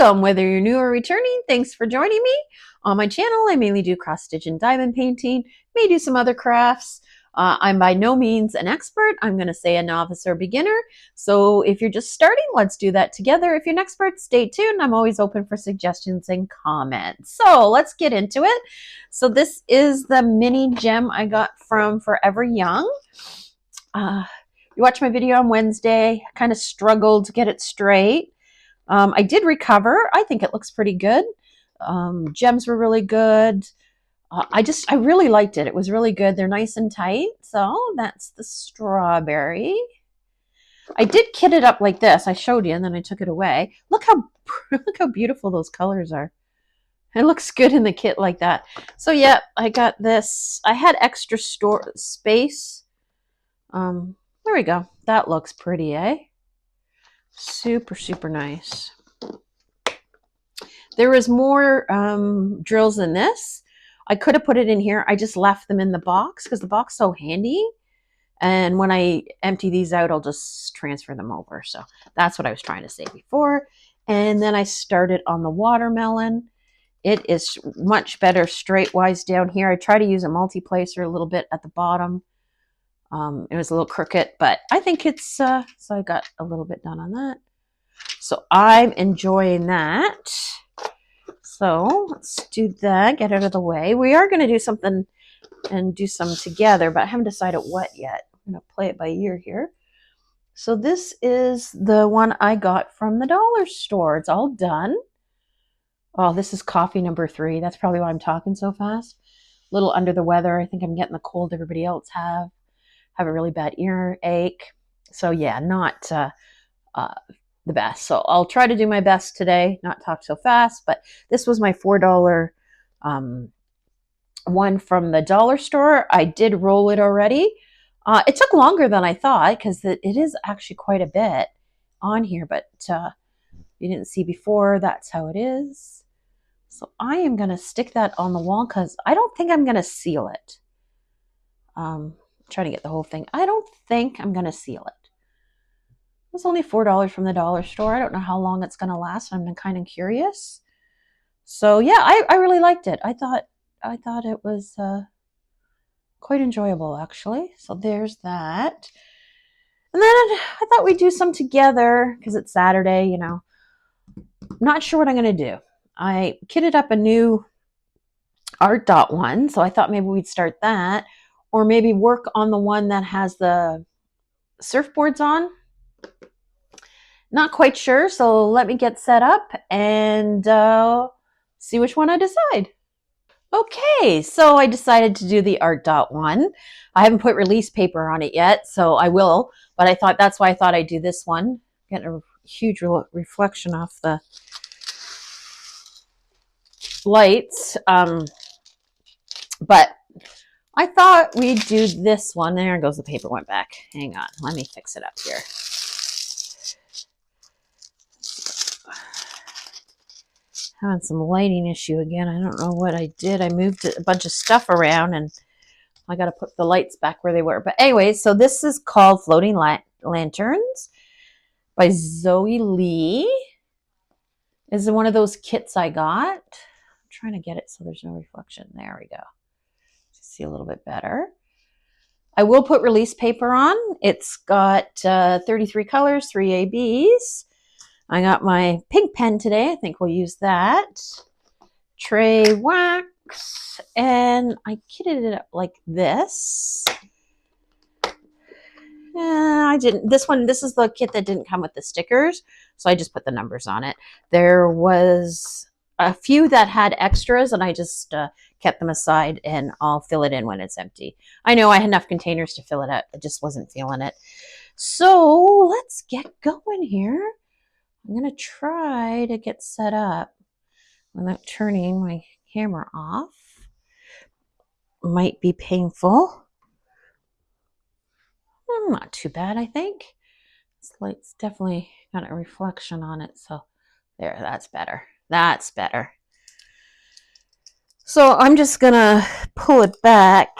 Welcome, whether you're new or returning. Thanks for joining me. On my channel, I mainly do cross stitch and diamond painting, may do some other crafts. I'm by no means an expert. I'm going to say a novice or beginner. So if you're just starting, let's do that together. If you're an expert, stay tuned. I'm always open for suggestions and comments. So let's get into it. So this is the mini gem I got from Forever Young. You watched my video on Wednesday. I kind of struggled to get it straight. I did recover. I think it looks pretty good. Gems were really good. I really liked it. It was really good. They're nice and tight. So that's the strawberry. I did kit it up like this. I showed you and then I took it away. Look how beautiful those colors are. It looks good in the kit like that. So yeah, I got this. I had extra space. There we go. That looks pretty, eh? Super, super nice. There was more drills than this. I could have put it in here. I just left them in the box because the box is so handy. And when I empty these out, I'll just transfer them over. So that's what I was trying to say before. And then I started on the watermelon. It is much better straightwise down here. I try to use a multi-placer a little bit at the bottom. It was a little crooked, but I think it's, so I got a little bit done on that. So I'm enjoying that. So let's do that, get out of the way. We are going to do something and do some together, but I haven't decided what yet. I'm going to play it by ear here. So this is the one I got from the dollar store. It's all done. Oh, this is coffee number 3. That's probably why I'm talking so fast. A little under the weather. I think I'm getting the cold everybody else have a really bad earache. So yeah, not the best. So I'll try to do my best today, not talk so fast, but this was my $4 one from the dollar store. I did roll it already. It took longer than I thought because it is actually quite a bit on here, but you didn't see before, that's how it is. So I am going to stick that on the wall because I don't think I'm going to seal it. Trying to get the whole thing. I don't think I'm going to seal it. It's only $4 from the dollar store. I don't know how long it's going to last. I'm kind of curious. So yeah, I really liked it. I thought it was quite enjoyable actually. So there's that. And then I thought we'd do some together because it's Saturday, you know. Not sure what I'm going to do. I kitted up a new art dot one, so I thought maybe we'd start that, or maybe work on the one that has the surfboards on. Not quite sure, so let me get set up and see which one I decide. Okay, so I decided to do the art dot one. I haven't put release paper on it yet, so I will, but I thought that's why I thought I'd do this one. Get a huge reflection off the lights. But I thought we'd do this one. There goes the paper, went back. Hang on, let me fix it up here. Having some lighting issue again. I don't know what I did. I moved a bunch of stuff around and I got to put the lights back where they were. But anyway, so this is called Floating Lanterns by Zoe Lee. This is one of those kits I got. I'm trying to get it so there's no reflection. There we go. See a little bit better. I will put release paper on. It's got 33 colors, 3 ABs. I got my pink pen today. I think we'll use that. Tray wax. And I kitted it up like this. I didn't. This is the kit that didn't come with the stickers. So I just put the numbers on it. There was a few that had extras and I just kept them aside and I'll fill it in when it's empty. I know I had enough containers to fill it up. I just wasn't feeling it. So let's get going here. I'm going to try to get set up without turning my camera off. Might be painful. Not too bad, I think. This light's definitely got a reflection on it. So there, that's better. That's better. So I'm just going to pull it back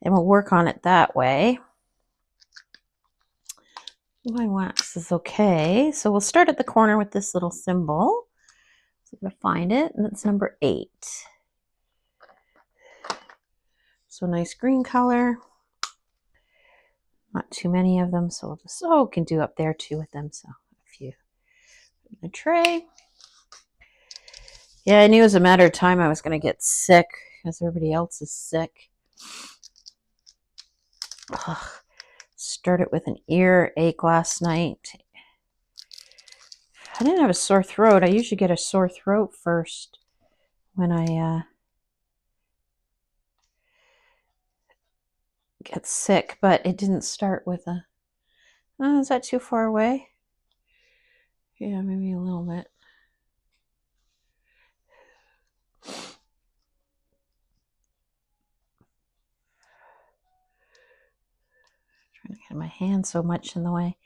and we'll work on it that way. My wax is okay. So we'll start at the corner with this little symbol. So I'm going to find it, and it's number 8. So nice green color. Not too many of them, so we'll just, we can do up there too with them. So a few in the tray. Yeah, I knew it was a matter of time I was going to get sick, as everybody else is sick. Ugh. Started with an earache last night. I didn't have a sore throat. I usually get a sore throat first when I get sick, but it didn't start with a... Oh, is that too far away? Yeah, maybe a little bit. Trying to get my hand so much in the way.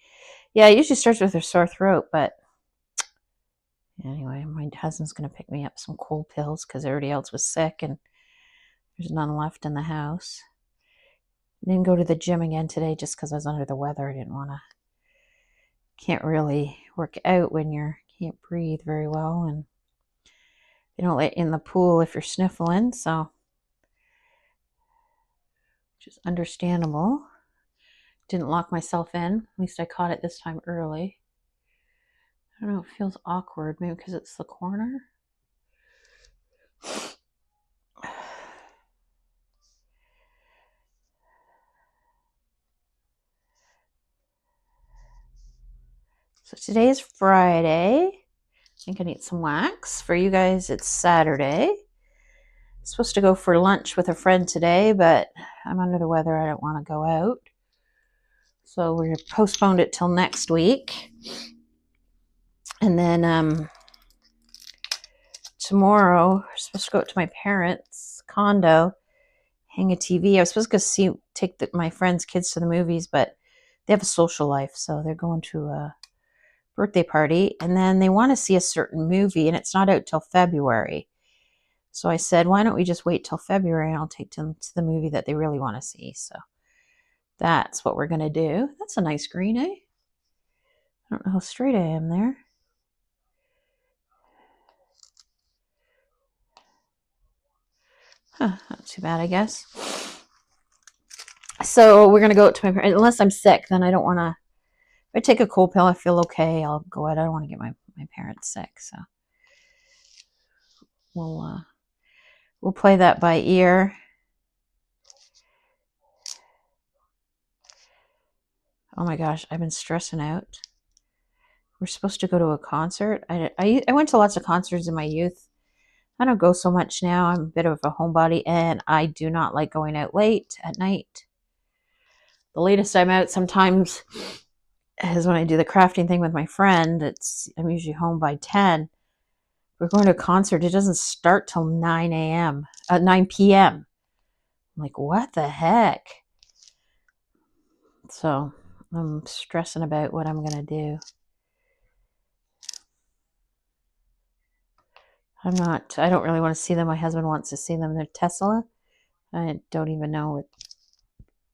Yeah, it usually starts with a sore throat, but anyway, my husband's going to pick me up some cold pills because everybody else was sick and there's none left in the house. I didn't go to the gym again today just because I was under the weather. I didn't want to... Can't really work out when you can't breathe very well, and they don't let you in the pool if you're sniffling, so which is understandable. Didn't lock myself in. At least I caught it this time early. I don't know, it feels awkward, maybe because it's the corner. So today is Friday. I think I need some wax. For you guys, it's Saturday. I'm supposed to go for lunch with a friend today, but I'm under the weather. I don't want to go out. So we postponed it till next week. And then tomorrow, we're supposed to go up to my parents' condo, hang a TV. I was supposed to go take my friends' kids to the movies, but they have a social life, so they're going to a birthday party, and then they want to see a certain movie, and it's not out till February. So I said, why don't we just wait till February, and I'll take them to the movie that they really want to see. So that's what we're going to do. That's a nice green, eh? I don't know how straight I am there. Huh, not too bad, I guess. So we're going to go to my... Unless I'm sick, then I don't want to... If I take a cold pill, I feel okay. I'll go out. I don't want to get my parents sick, so we'll play that by ear. Oh my gosh, I've been stressing out. We're supposed to go to a concert. I went to lots of concerts in my youth. I don't go so much now. I'm a bit of a homebody, and I do not like going out late at night. The latest I'm out sometimes is when I do the crafting thing with my friend. I'm usually home by 10. We're going to a concert. It doesn't start till 9 p.m. I'm like, what the heck? So I'm stressing about what I'm going to do. I don't really want to see them. My husband wants to see them. They're Tesla. I don't even know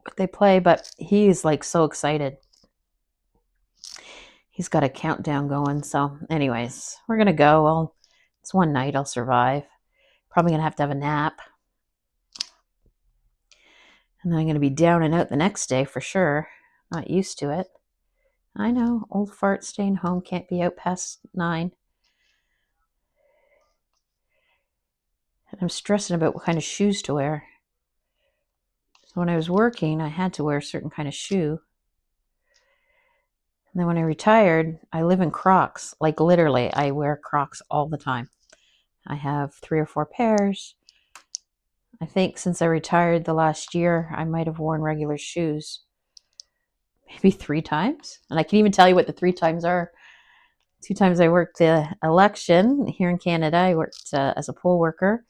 what they play, but he's like so excited. He's got a countdown going. So anyways, we're going to go. It's one night. I'll survive. Probably going to have a nap. And then I'm going to be down and out the next day for sure. Not used to it. I know. Old fart staying home, can't be out past 9. And I'm stressing about what kind of shoes to wear. So when I was working, I had to wear a certain kind of shoe. And then when I retired, I live in Crocs. Like literally, I wear Crocs all the time. I have 3 or 4 pairs. I think since I retired the last year, I might have worn regular shoes maybe 3 times. And I can even tell you what the 3 times are. 2 times I worked the election here in Canada. I worked as a poll worker.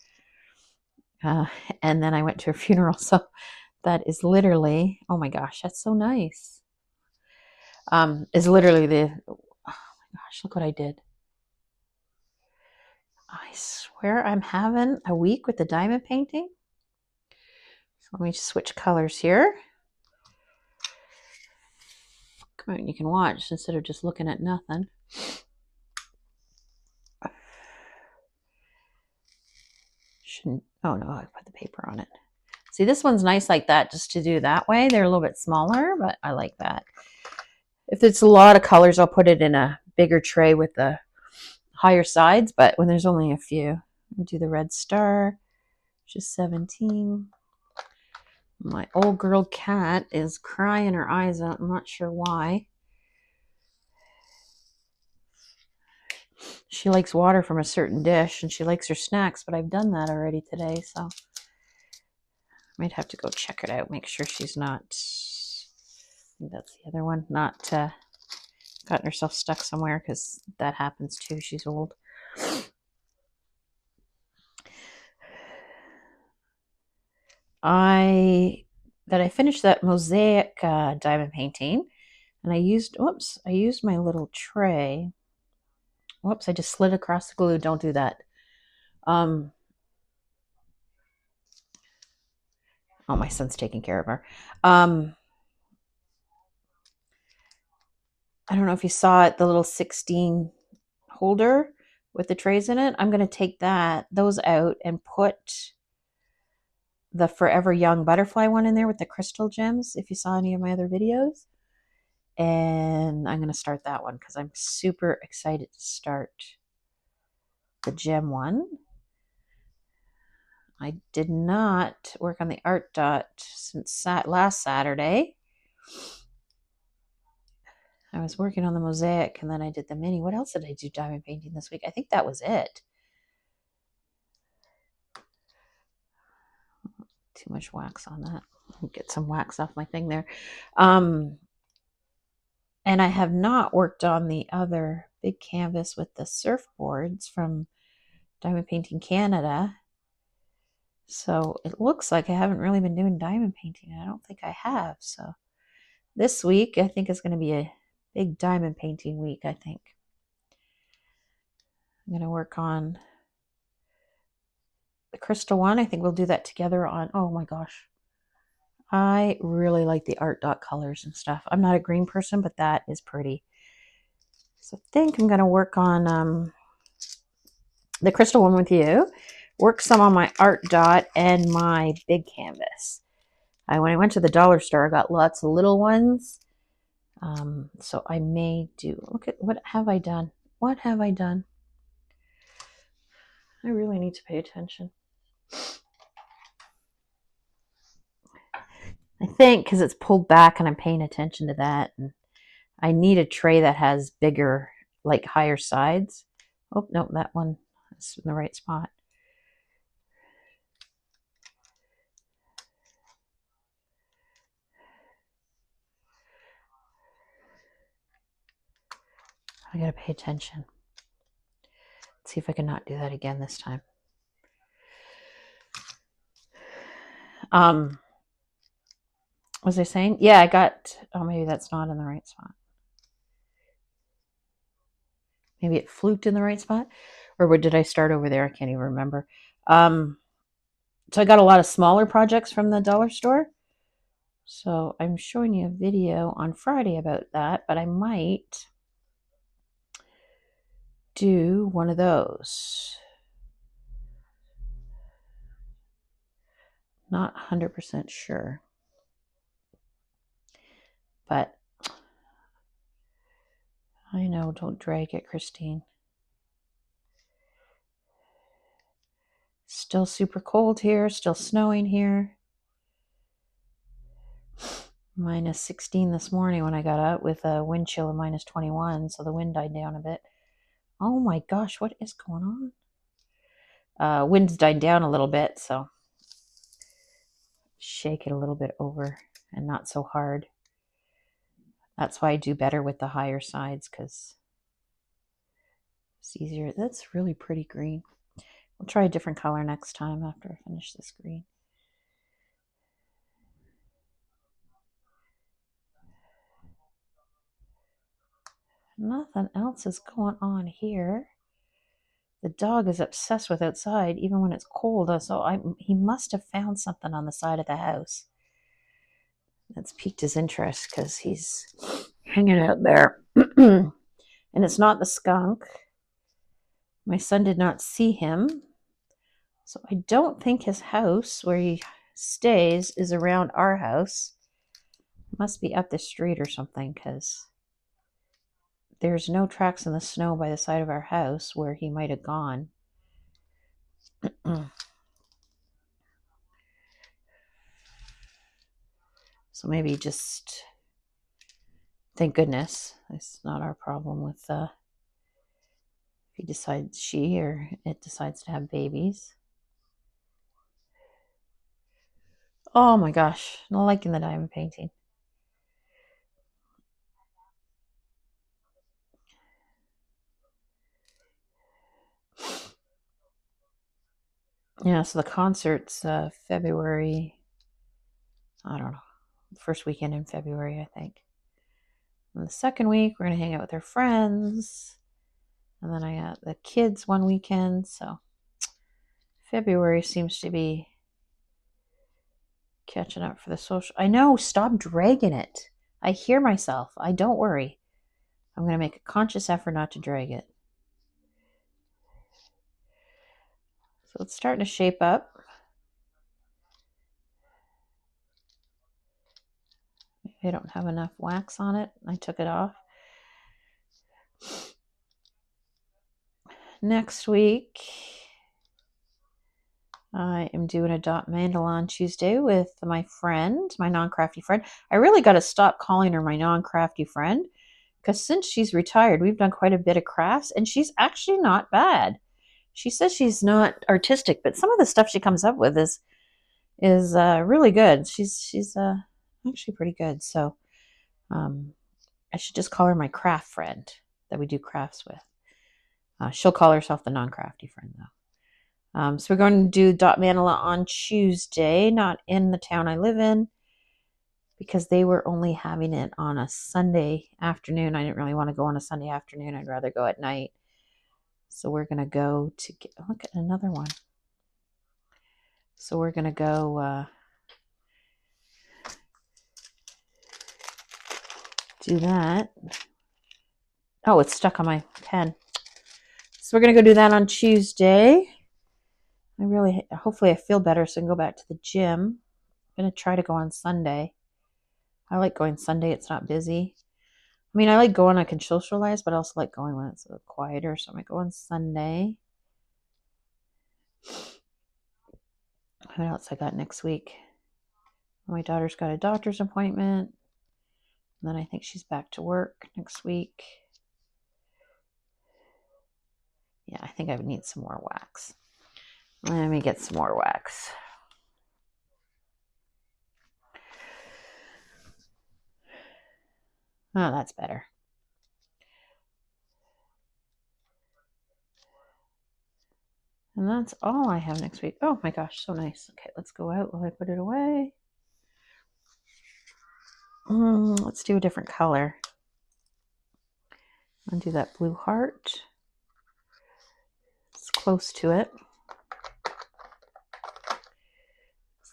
And then I went to a funeral. So that is literally, oh my gosh, that's so nice. Is literally oh my gosh, look what I did. I swear I'm having a week with the diamond painting. So let me just switch colors here. Come on, you can watch instead of just looking at nothing. Shouldn't, oh no, I put the paper on it. See, this one's nice like that, just to do that way. They're a little bit smaller, but I like that. If it's a lot of colors, I'll put it in a bigger tray with the higher sides, but when there's only a few, I'll do the red star, which is 17. My old girl cat is crying her eyes out. I'm not sure why. She likes water from a certain dish, and she likes her snacks, but I've done that already today, so I might have to go check it out, make sure she's not, I think that's the other one, not gotten herself stuck somewhere, because that happens too. She's old. I finished that mosaic diamond painting, and I used my little tray. Whoops, I just slid across the glue. Don't do that. Oh, my son's taking care of her. I don't know if you saw it, the little 16 holder with the trays in it. I'm going to take those out and put the Forever Young butterfly one in there with the crystal gems, if you saw any of my other videos. And I'm going to start that one because I'm super excited to start the gem one. I did not work on the art dot since last Saturday. I was working on the mosaic, and then I did the mini. What else did I do diamond painting this week? I think that was it. Too much wax on that. I'll get some wax off my thing there. And I have not worked on the other big canvas with the surfboards from Diamond Painting Canada. So it looks like I haven't really been doing diamond painting. I don't think I have. So this week, I think is going to be a big diamond painting week, I think. I'm going to work on the crystal one. I think we'll do that together on, oh my gosh. I really like the art dot colors and stuff. I'm not a green person, but that is pretty. So I think I'm going to work on the crystal one with you. Work some on my art dot and my big canvas. When I went to the dollar store, I got lots of little ones. So I may do, look at, what have I done? What have I done? I really need to pay attention. I think because it's pulled back and I'm paying attention to that. And I need a tray that has bigger, like higher sides. Oh, no, that one is in the right spot. I gotta pay attention. Let's see if I can not do that again this time. Was I saying? Yeah, I got, oh, maybe that's not in the right spot. Maybe it fluked in the right spot? Or did I start over there? I can't even remember. So I got a lot of smaller projects from the dollar store. So I'm showing you a video on Friday about that, but I might do one of those. Not 100% sure. But I know, don't drag it, Christine. Still super cold here, still snowing here. Minus 16 this morning when I got out with a wind chill of minus 21, so the wind died down a bit. Oh my gosh, what is going on? Wind's died down a little bit, so shake it a little bit over and not so hard. That's why I do better with the higher sides, because it's easier. That's really pretty green. We'll try a different color next time after I finish this green. Nothing else is going on here. The dog is obsessed with outside, even when it's cold. So he must have found something on the side of the house that's piqued his interest, because he's hanging out there. And it's not the skunk. My son did not see him. So I don't think his house where he stays is around our house. Must be up the street or something, because there's no tracks in the snow by the side of our house where he might have gone. So maybe just, thank goodness, it's not our problem with if he decides, she or it decides to have babies. Oh my gosh, not liking the diamond painting. Yeah, so the concert's February, I don't know, first weekend in February, I think. And the second week, we're going to hang out with our friends. And then I got the kids one weekend. So February seems to be catching up for the social. I know, stop dragging it. I hear myself. Don't worry. I'm going to make a conscious effort not to drag it. So it's starting to shape up. Maybe I don't have enough wax on it. I took it off. Next week, I am doing a dot mandala on Tuesday with my friend, my non-crafty friend. I really got to stop calling her my non-crafty friend, because since she's retired, we've done quite a bit of crafts, and she's actually not bad. She says she's not artistic, but some of the stuff she comes up with is really good. She's actually pretty good. So I should just call her my craft friend that we do crafts with. She'll call herself the non-crafty friend, though. So we're going to do dot mandala on Tuesday, not in the town I live in, because they were only having it on a Sunday afternoon. I didn't really want to go on a Sunday afternoon. I'd rather go at night. So we're going to go to look at another one. So we're going to go do that. Oh, it's stuck on my pen. So we're going to go do that on Tuesday. Hopefully I feel better so I can go back to the gym. I'm going to try to go on Sunday. I like going Sunday. It's not busy. I mean, I like going, I can socialize, but I also like going when it's a little quieter. So I might go on Sunday. What else I got next week? My daughter's got a doctor's appointment. And then I think she's back to work next week. Yeah, I think I would need some more wax. Let me get some more wax. Oh, that's better. And that's all I have next week. Oh my gosh, so nice. Okay, let's go out while I put it away. Let's do a different color. I'll do that blue heart. It's close to it.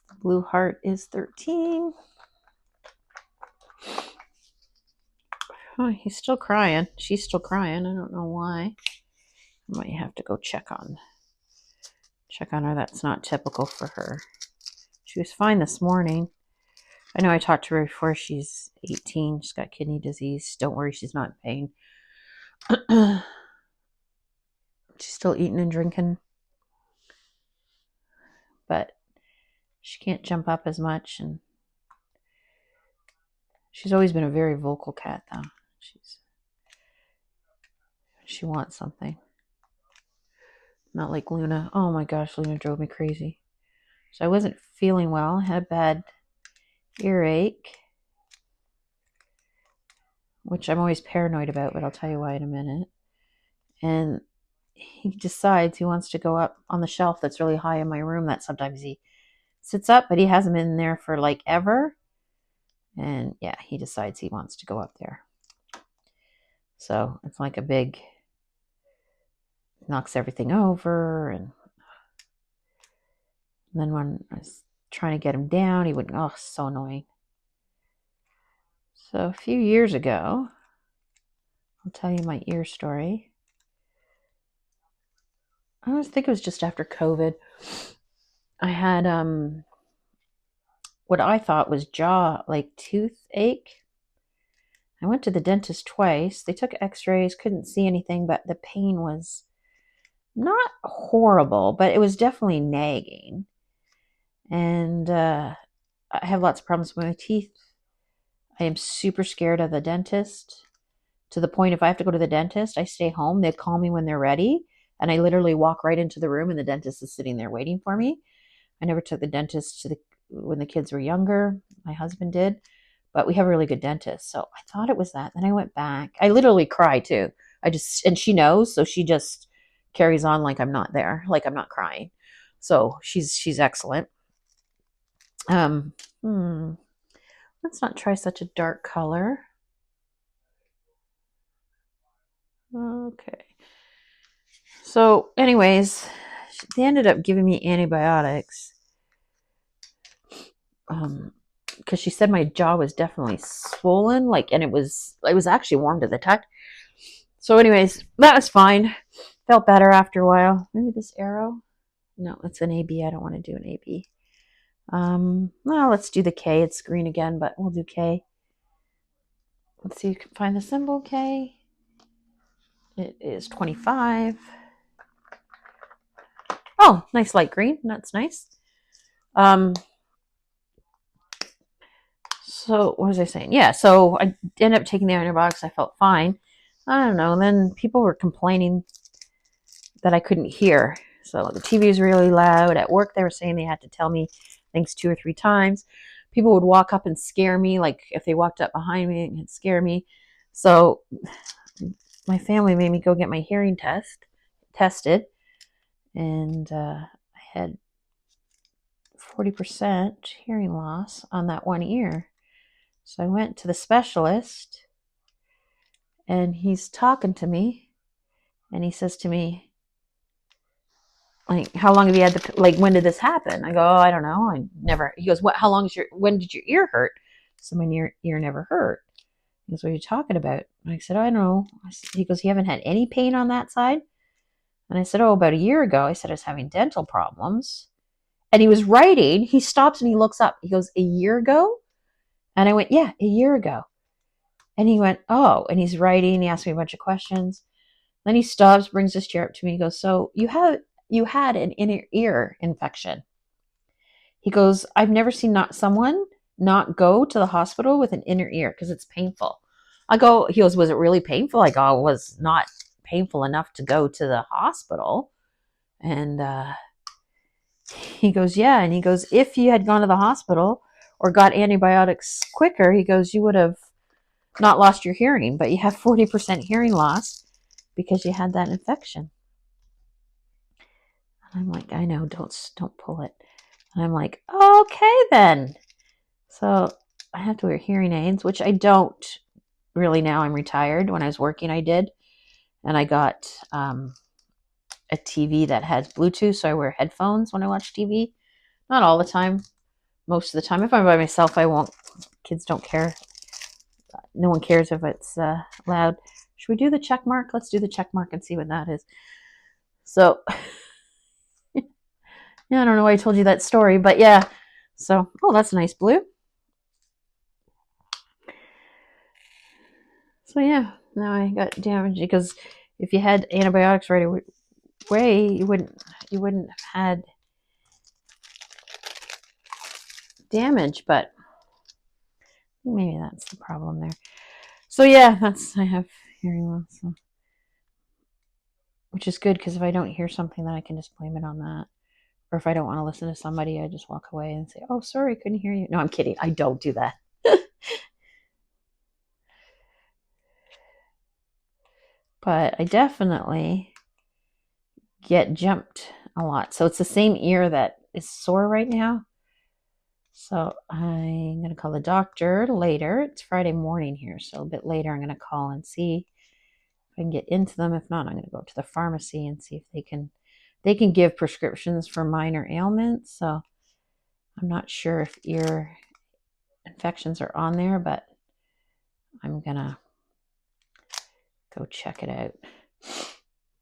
The blue heart is 13. Oh, he's still crying. She's still crying. I don't know why. I might have to go check on her. That's not typical for her. She was fine this morning. I know I talked to her before. She's 18. She's got kidney disease. Don't worry, she's not in pain. She's still eating and drinking, but she can't jump up as much. And she's always been a very vocal cat, though. She wants something. Not like Luna. Oh my gosh, Luna drove me crazy. So I wasn't feeling well. I had a bad earache, which I'm always paranoid about, but I'll tell you why in a minute. And he decides he wants to go up on the shelf that's really high in my room that sometimes he sits up, but he hasn't been there for like ever. And yeah, he decides he wants to go up there. So it's like a big, knocks everything over. And then when I was trying to get him down, he wouldn't, oh, so annoying. So a few years ago, I'll tell you my ear story. I think it was just after COVID. I had what I thought was jaw, like toothache. I went to the dentist twice. They took x-rays, couldn't see anything, but the pain was not horrible, but it was definitely nagging. And I have lots of problems with my teeth. I am super scared of the dentist, to the point if I have to go to the dentist, I stay home. They call me when they're ready, and I literally walk right into the room, and the dentist is sitting there waiting for me. I never took the dentist when the kids were younger. My husband did, but we have a really good dentist. So I thought it was that. Then I went back. I literally cry too. And she knows, so she just carries on like I'm not there, like I'm not crying. So she's excellent. Um, hmm, let's not try such a dark color. Okay. So, anyways, they ended up giving me antibiotics. Because she said my jaw was definitely swollen, like, and it was actually warm to the touch. So, anyways, that was fine. Felt better after a while. Maybe this arrow. No, it's an AB. I don't want to do an AB. Well, let's do the K. It's green again, but we'll do K. Let's see if you can find the symbol K. It is 25. Oh, nice light green. That's nice. So what was I saying? Yeah, so I ended up taking the antibiotics. I felt fine. I don't know. And then people were complaining that I couldn't hear. So the TV was really loud. At work, they were saying they had to tell me things 2 or 3 times. People would walk up and scare me, like if they walked up behind me and scare me. So my family made me go get my hearing tested, and I had 40% hearing loss on that one ear. So I went to the specialist, and he's talking to me, and he says to me, like, how long have you had like, when did this happen? I go, oh, I don't know. I never. He goes, when did your ear hurt? So my ear never hurt. He goes, what are you talking about? And I said, oh, I don't know. He goes, you haven't had any pain on that side? And I said, oh, about a year ago. I said I was having dental problems. And he was writing. He stops and he looks up. He goes, a year ago? And I went, yeah, a year ago. And he went, oh, and he's writing. He asked me a bunch of questions. Then he stops, brings his chair up to me. He goes, so you had an inner ear infection. He goes, I've never seen someone not go to the hospital with an inner ear because it's painful. He goes, was it really painful? I go, it was not painful enough to go to the hospital. And he goes, yeah. And he goes, if you had gone to the hospital or got antibiotics quicker, he goes, you would have not lost your hearing, but you have 40% hearing loss because you had that infection. And I'm like, I know, don't pull it. And I'm like, okay then. So I have to wear hearing aids, which I don't really now. I'm retired. When I was working, I did. And I got a TV that has Bluetooth, so I wear headphones when I watch TV. Not all the time. Most of the time. If I'm by myself, I won't. Kids don't care. No one cares if it's loud. Should we do the check mark? Let's do the check mark and see what that is. So, yeah, I don't know why I told you that story, but yeah. So, oh, that's a nice blue. So yeah, now I got damaged because if you had antibiotics right away, you wouldn't have had damage. But maybe that's the problem there. So yeah, I have hearing loss, so, which is good because if I don't hear something, then I can just blame it on that. Or if I don't want to listen to somebody, I just walk away and say, "Oh, sorry, couldn't hear you." No, I'm kidding. I don't do that. But I definitely get jumped a lot. So it's the same ear that is sore right now. So I'm going to call the doctor later. It's Friday morning here, so a bit later I'm going to call and see if I can get into them. If not, I'm going to go to the pharmacy and see if they can give prescriptions for minor ailments. So I'm not sure if ear infections are on there, but I'm gonna go check it out.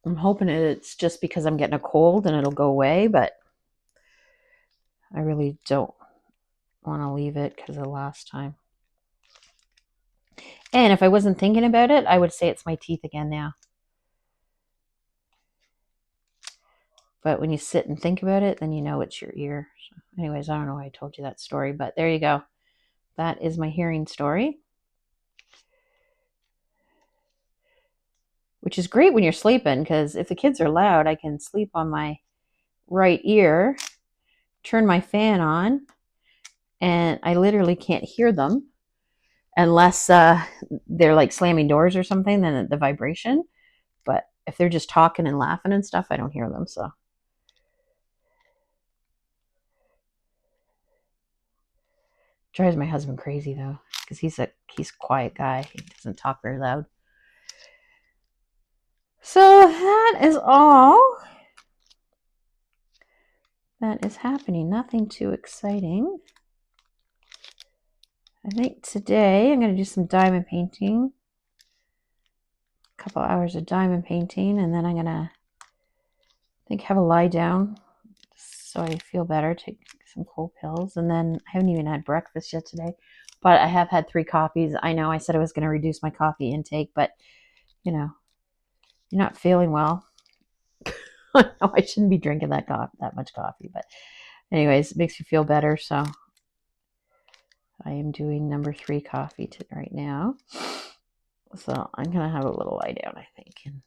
I'm hoping it's just because I'm getting a cold and it'll go away, but I really don't want to leave it because of the last time. And if I wasn't thinking about it, I would say it's my teeth again now. But when you sit and think about it, then you know it's your ear. So anyways, I don't know why I told you that story, but there you go. That is my hearing story. Which is great when you're sleeping, because if the kids are loud, I can sleep on my right ear, turn my fan on, and I literally can't hear them unless they're like slamming doors or something, then the vibration. But if they're just talking and laughing and stuff, I don't hear them. So drives my husband crazy though, because he's a quiet guy. He doesn't talk very loud. So that is all that is happening. Nothing too exciting. I think today I'm going to do some diamond painting. A couple hours of diamond painting, and then I'm going to have a lie down so I feel better, take some cold pills, and then I haven't even had breakfast yet today, but I have had 3 coffees. I know I said I was going to reduce my coffee intake, but you know, you're not feeling well. I know I shouldn't be drinking that much coffee, but anyways, it makes you feel better. So I am doing number 3 coffee right now. So I'm going to have a little lie down, I think. And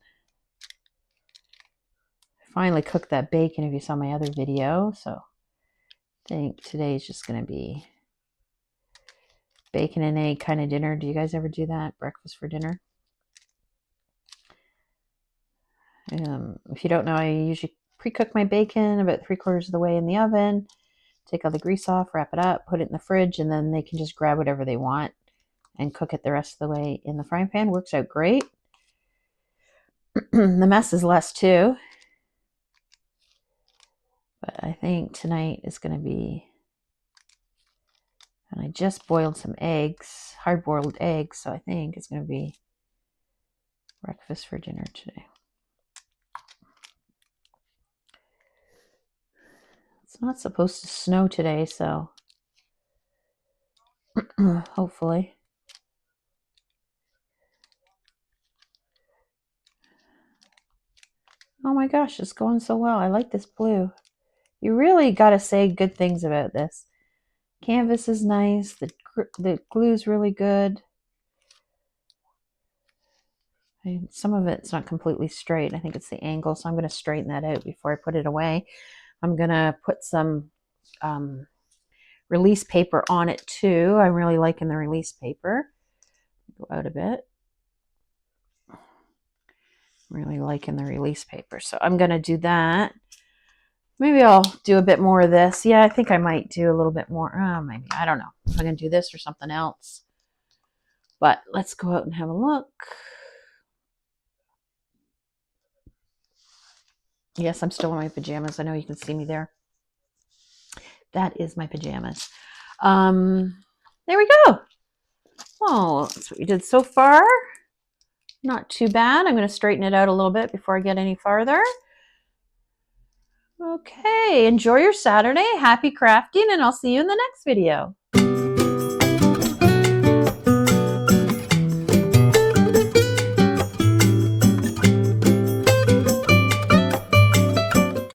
I finally cooked that bacon if you saw my other video. So I think today's just going to be bacon and egg kind of dinner. Do you guys ever do that? Breakfast for dinner? If you don't know, I usually pre-cook my bacon about 3/4 of the way in the oven, take all the grease off, wrap it up, put it in the fridge, and then they can just grab whatever they want and cook it the rest of the way in the frying pan. Works out great. The mess is less too. But I think tonight is going to be, and I just boiled some eggs, hard-boiled eggs, so I think it's going to be breakfast for dinner today. It's not supposed to snow today, so hopefully. Oh my gosh, it's going so well. I like this blue. You really got to say good things about this. Canvas is nice. The glue's really good. Some of it's not completely straight. I think it's the angle, so I'm going to straighten that out before I put it away. I'm going to put some release paper on it too. I'm really liking the release paper. Go out a bit. Really liking the release paper. So I'm going to do that. Maybe I'll do a bit more of this. Yeah, I think I might do a little bit more. Maybe. I don't know if I'm going to do this or something else. But let's go out and have a look. Yes, I'm still in my pajamas. I know you can see me there. That is my pajamas. There we go. Oh, that's what we did so far. Not too bad. I'm going to straighten it out a little bit before I get any farther. Okay, enjoy your Saturday. Happy crafting, and I'll see you in the next video.